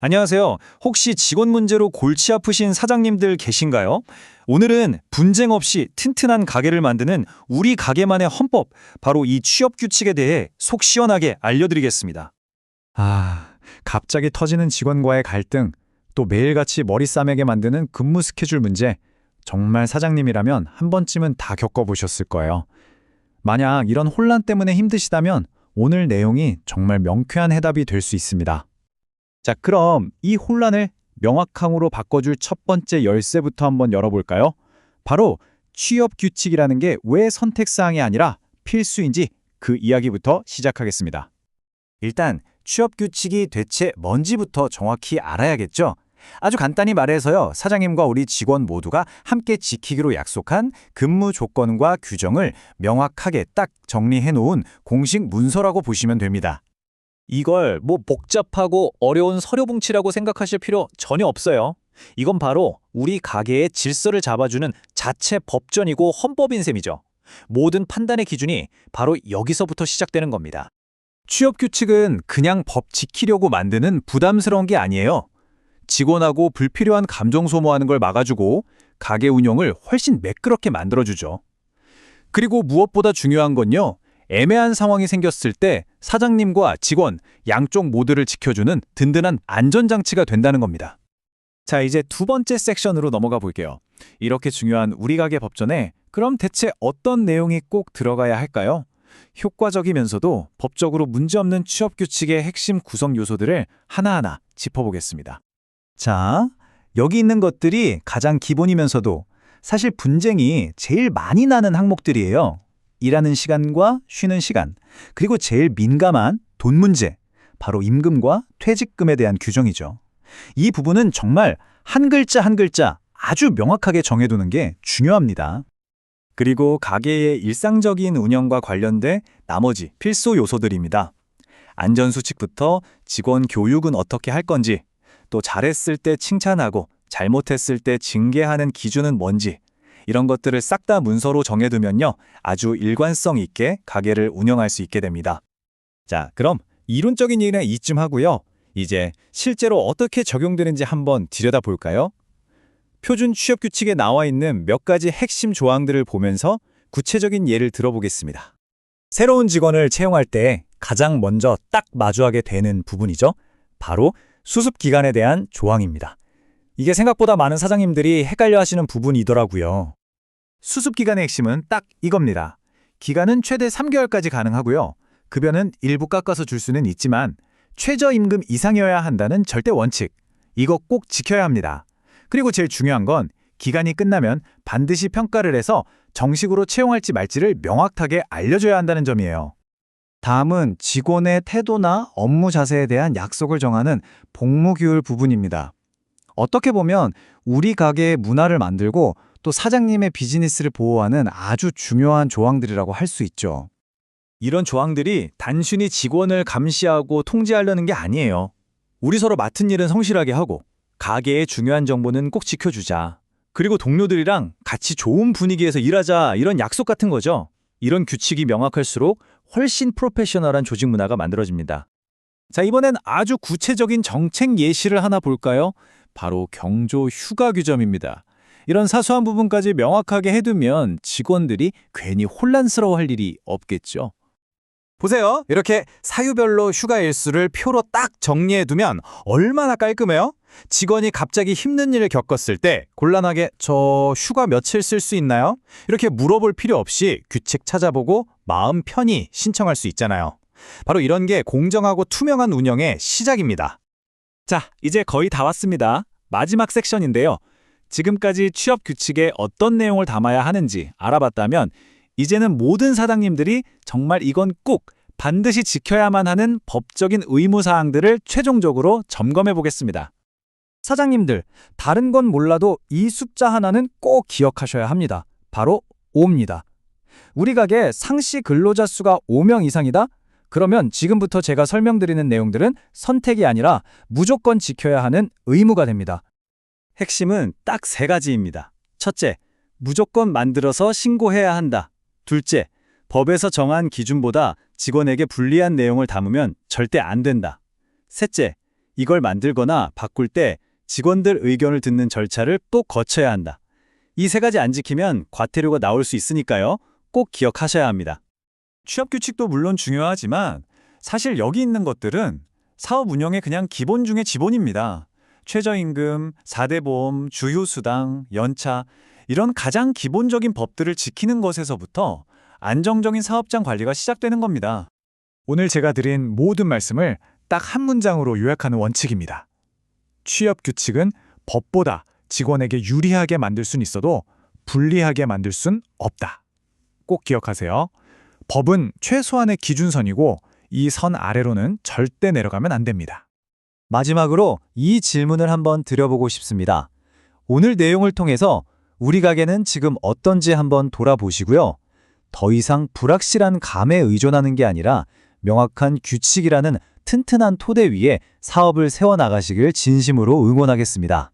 안녕하세요. 혹시 직원 문제로 골치 아프신 사장님들 계신가요? 오늘은 분쟁 없이 튼튼한 가게를 만드는 우리 가게만의 헌법, 바로 이 취업 규칙에 대해 속 시원하게 알려드리겠습니다. 갑자기 터지는 직원과의 갈등, 또 매일같이 머리 싸매게 만드는 근무 스케줄 문제, 정말 사장님이라면 한 번쯤은 다 겪어보셨을 거예요. 만약 이런 혼란 때문에 힘드시다면 오늘 내용이 정말 명쾌한 해답이 될 수 있습니다. 자, 그럼 이 혼란을 명확함으로 바꿔줄 첫 번째 열쇠부터 한번 열어볼까요? 바로 취업 규칙이라는 게 왜 선택사항이 아니라 필수인지 그 이야기부터 시작하겠습니다. 일단 취업 규칙이 대체 뭔지부터 정확히 알아야겠죠? 아주 간단히 말해서요, 사장님과 우리 직원 모두가 함께 지키기로 약속한 근무 조건과 규정을 명확하게 딱 정리해 놓은 공식 문서라고 보시면 됩니다. 이걸 복잡하고 어려운 서류뭉치라고 생각하실 필요 전혀 없어요. 이건 바로 우리 가게의 질서를 잡아주는 자체 법전이고 헌법인 셈이죠. 모든 판단의 기준이 바로 여기서부터 시작되는 겁니다. 취업 규칙은 그냥 법 지키려고 만드는 부담스러운 게 아니에요. 직원하고 불필요한 감정 소모하는 걸 막아주고 가게 운영을 훨씬 매끄럽게 만들어주죠. 그리고 무엇보다 중요한 건요, 애매한 상황이 생겼을 때 사장님과 직원 양쪽 모두를 지켜주는 든든한 안전장치가 된다는 겁니다. 자, 이제 두 번째 섹션으로 넘어가 볼게요. 이렇게 중요한 우리 가게 법전에 그럼 대체 어떤 내용이 꼭 들어가야 할까요? 효과적이면서도 법적으로 문제없는 취업 규칙의 핵심 구성 요소들을 하나하나 짚어보겠습니다. 자, 여기 있는 것들이 가장 기본이면서도 사실 분쟁이 제일 많이 나는 항목들이에요. 일하는 시간과 쉬는 시간, 그리고 제일 민감한 돈 문제, 바로 임금과 퇴직금에 대한 규정이죠. 이 부분은 정말 한 글자 한 글자 아주 명확하게 정해두는 게 중요합니다. 그리고 가게의 일상적인 운영과 관련된 나머지 필수 요소들입니다. 안전수칙부터 직원 교육은 어떻게 할 건지, 또 잘했을 때 칭찬하고 잘못했을 때 징계하는 기준은 뭔지, 이런 것들을 싹 다 문서로 정해두면요, 아주 일관성 있게 가게를 운영할 수 있게 됩니다. 자, 그럼 이론적인 얘기는 이쯤 하고요. 이제 실제로 어떻게 적용되는지 한번 들여다볼까요? 표준 취업 규칙에 나와 있는 몇 가지 핵심 조항들을 보면서 구체적인 예를 들어보겠습니다. 새로운 직원을 채용할 때 가장 먼저 딱 마주하게 되는 부분이죠. 바로 수습 기간에 대한 조항입니다. 이게 생각보다 많은 사장님들이 헷갈려 하시는 부분이더라고요. 수습 기간의 핵심은 딱 이겁니다. 기간은 최대 3개월까지 가능하고요. 급여는 일부 깎아서 줄 수는 있지만 최저임금 이상이어야 한다는 절대 원칙. 이거 꼭 지켜야 합니다. 그리고 제일 중요한 건 기간이 끝나면 반드시 평가를 해서 정식으로 채용할지 말지를 명확하게 알려줘야 한다는 점이에요. 다음은 직원의 태도나 업무 자세에 대한 약속을 정하는 복무규율 부분입니다. 어떻게 보면 우리 가게의 문화를 만들고 또 사장님의 비즈니스를 보호하는 아주 중요한 조항들이라고 할 수 있죠. 이런 조항들이 단순히 직원을 감시하고 통제하려는 게 아니에요. 우리 서로 맡은 일은 성실하게 하고 가게의 중요한 정보는 꼭 지켜주자. 그리고 동료들이랑 같이 좋은 분위기에서 일하자, 이런 약속 같은 거죠. 이런 규칙이 명확할수록 훨씬 프로페셔널한 조직 문화가 만들어집니다. 자, 이번엔 아주 구체적인 정책 예시를 하나 볼까요? 바로 경조 휴가 규정입니다. 이런 사소한 부분까지 명확하게 해두면 직원들이 괜히 혼란스러워할 일이 없겠죠. 보세요. 이렇게 사유별로 휴가 일수를 표로 딱 정리해두면 얼마나 깔끔해요? 직원이 갑자기 힘든 일을 겪었을 때 곤란하게 저 휴가 며칠 쓸 수 있나요? 이렇게 물어볼 필요 없이 규칙 찾아보고 마음 편히 신청할 수 있잖아요. 바로 이런 게 공정하고 투명한 운영의 시작입니다. 자, 이제 거의 다 왔습니다. 마지막 섹션인데요. 지금까지 취업 규칙에 어떤 내용을 담아야 하는지 알아봤다면 이제는 모든 사장님들이 정말 이건 꼭 반드시 지켜야만 하는 법적인 의무사항들을 최종적으로 점검해 보겠습니다. 사장님들, 다른 건 몰라도 이 숫자 하나는 꼭 기억하셔야 합니다. 바로 5입니다. 우리 가게 상시 근로자 수가 5명 이상이다? 그러면 지금부터 제가 설명드리는 내용들은 선택이 아니라 무조건 지켜야 하는 의무가 됩니다. 핵심은 딱 3가지입니다. 첫째, 무조건 만들어서 신고해야 한다. 둘째, 법에서 정한 기준보다 직원에게 불리한 내용을 담으면 절대 안 된다. 셋째, 이걸 만들거나 바꿀 때 직원들 의견을 듣는 절차를 또 거쳐야 한다. 이 세 가지 안 지키면 과태료가 나올 수 있으니까요. 꼭 기억하셔야 합니다. 취업 규칙도 물론 중요하지만 사실 여기 있는 것들은 사업 운영의 그냥 기본 중의 기본입니다. 최저임금, 4대 보험, 주휴수당, 연차 이런 가장 기본적인 법들을 지키는 것에서부터 안정적인 사업장 관리가 시작되는 겁니다. 오늘 제가 드린 모든 말씀을 딱 한 문장으로 요약하는 원칙입니다. 취업 규칙은 법보다 직원에게 유리하게 만들 순 있어도 불리하게 만들 순 없다. 꼭 기억하세요. 법은 최소한의 기준선이고 이 선 아래로는 절대 내려가면 안 됩니다. 마지막으로 이 질문을 한번 드려보고 싶습니다. 오늘 내용을 통해서 우리 가게는 지금 어떤지 한번 돌아보시고요. 더 이상 불확실한 감에 의존하는 게 아니라 명확한 규칙이라는 튼튼한 토대 위에 사업을 세워나가시길 진심으로 응원하겠습니다.